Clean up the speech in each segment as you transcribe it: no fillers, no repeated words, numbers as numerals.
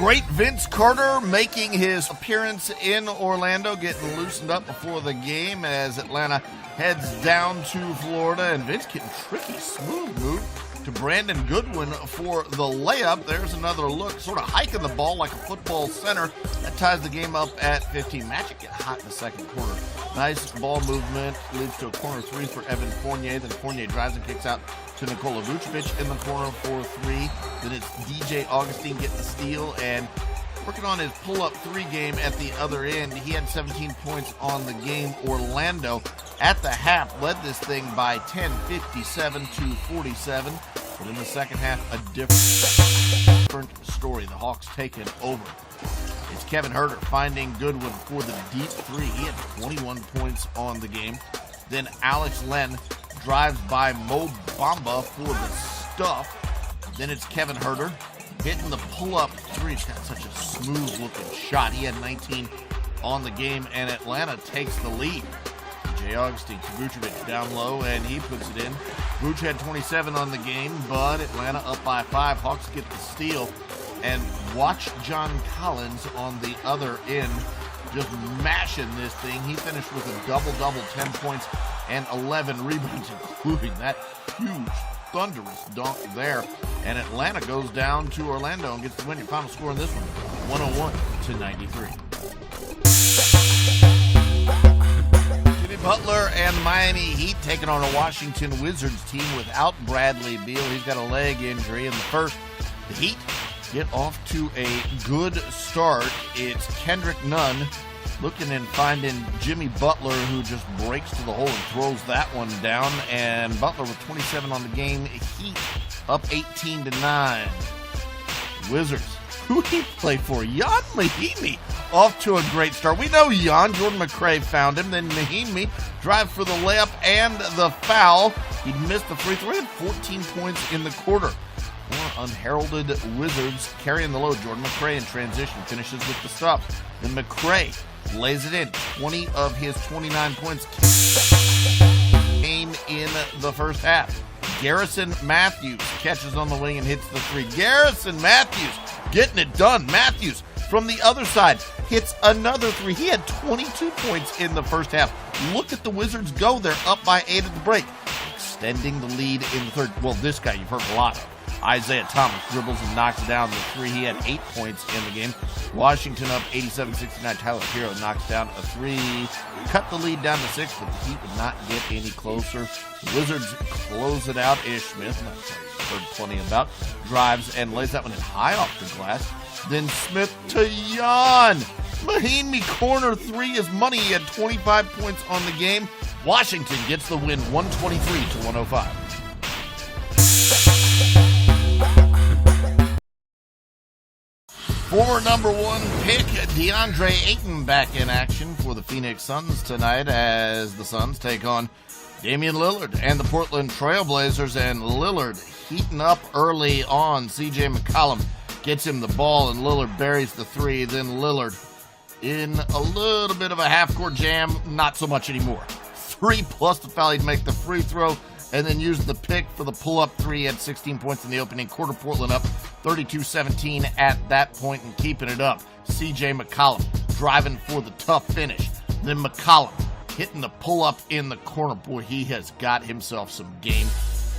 great Vince Carter making his appearance in Orlando, getting loosened up before the game as Atlanta heads down to Florida. And Vince getting tricky, smooth move to Brandon Goodwin for the layup. There's another look, sort of hiking the ball like a football center. That ties the game up at 15. Magic get hot in the second quarter. Nice ball movement leads to a corner three for Evan Fournier. Then Fournier drives and kicks out to Nikola Vucevic in the corner for three. Then it's DJ Augustine getting the steal and working on his pull-up three game at the other end. He had 17 points on the game. Orlando at the half led this thing by 10, 57-47. But in the second half, a different story. The Hawks taking over. It's Kevin Huerter finding Goodwin for the deep three. He had 21 points on the game. Then Alex Len drives by Mo Bamba for the stuff. Then it's Kevin Huerter hitting the pull-up three. He's got such a smooth-looking shot. He had 19 on the game, and Atlanta takes the lead. Jay Augustine to Vucevic down low, and he puts it in. Vuce had 27 on the game, but Atlanta up by 5. Hawks get the steal, and watch John Collins on the other end just mashing this thing. He finished with a double-double, 10 points and 11 rebounds, including that huge thunderous dunk there. And Atlanta goes down to Orlando and gets the win. Your final score in this one, 101-93. Jimmy Butler and Miami Heat taking on a Washington Wizards team without Bradley Beal. He's got a leg injury in the first. The Heat get off to a good start. It's Kendrick Nunn looking and finding Jimmy Butler, who just breaks to the hole and throws that one down. And Butler with 27 on the game. Heat up 18-9. Wizards, who he play for? Jan Mahimi off to a great start. We know Jan. Jordan McRae found him. Then Mahimi drive for the layup and the foul. He missed the free throw. He had 14 points in the quarter. More unheralded Wizards carrying the load. Jordan McRae in transition finishes with the stuff. Then McRae lays it in. 20 of his 29 points came in the first half. Garrison Matthews catches on the wing and hits the three. Garrison Matthews getting it done. Matthews from the other side hits another three. He had 22 points in the first half. Look at the Wizards go. They're up by 8 at the break. Extending the lead in the third. Well, this guy you've heard a lot of. Isaiah Thomas dribbles and knocks down the three. He had 8 points in the game. Washington up 87-69. Tyler Hero knocks down a three. Cut the lead down to 6, but the Heat would not get any closer. The Wizards close it out. Ish Smith, not heard plenty about, drives and lays that one in high off the glass. Then Smith to Jan. Mahimi corner three is money. He had 25 points on the game. Washington gets the win 123-105. Former number one pick DeAndre Ayton back in action for the Phoenix Suns tonight as the Suns take on Damian Lillard and the Portland Trailblazers. And Lillard heating up early on. C.J. McCollum gets him the ball and Lillard buries the three. Then Lillard in a little bit of a half-court jam, not so much anymore. 3 plus the foul. He'd make the free throw and then used the pick for the pull-up three. He had 16 points in the opening quarter. Portland up 32-17 at that point and keeping it up. C.J. McCollum driving for the tough finish. Then McCollum hitting the pull-up in the corner. Boy, he has got himself some game.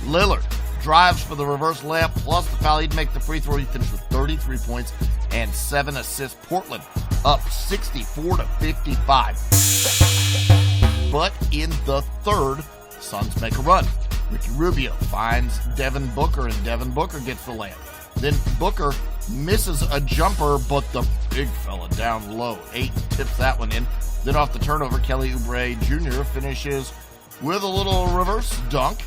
Lillard drives for the reverse layup plus the foul. He'd make the free throw. He finished with 33 points and 7 assists. Portland up 64-55. But in the third, Suns make a run. Ricky Rubio finds Devin Booker, and Devin Booker gets the layup. Then Booker misses a jumper, but the big fella down low. Ayton tips that one in. Then off the turnover, Kelly Oubre Jr. finishes with a little reverse dunk.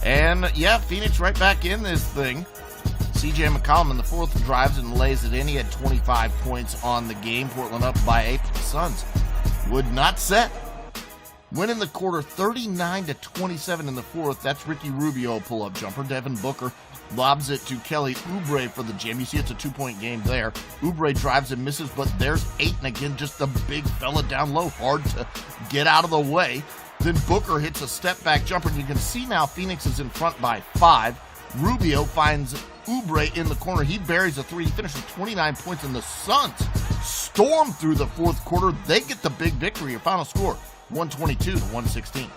And yeah, Phoenix right back in this thing. C.J. McCollum in the fourth drives and lays it in. He had 25 points on the game. Portland up by 8. The Suns would not set. Win in the quarter 39-27 in the fourth. That's Ricky Rubio pull-up jumper. Devin Booker lobs it to Kelly Oubre for the jam. You see it's a 2-point game there. Oubre drives and misses, but there's Ayton again, just a big fella down low, hard to get out of the way. Then Booker hits a step-back jumper, and you can see now Phoenix is in front by 5. Rubio finds Oubre in the corner. He buries a three. He finishes 29 points, and the Suns storm through the fourth quarter. They get the big victory. Your final score, 122 to 116.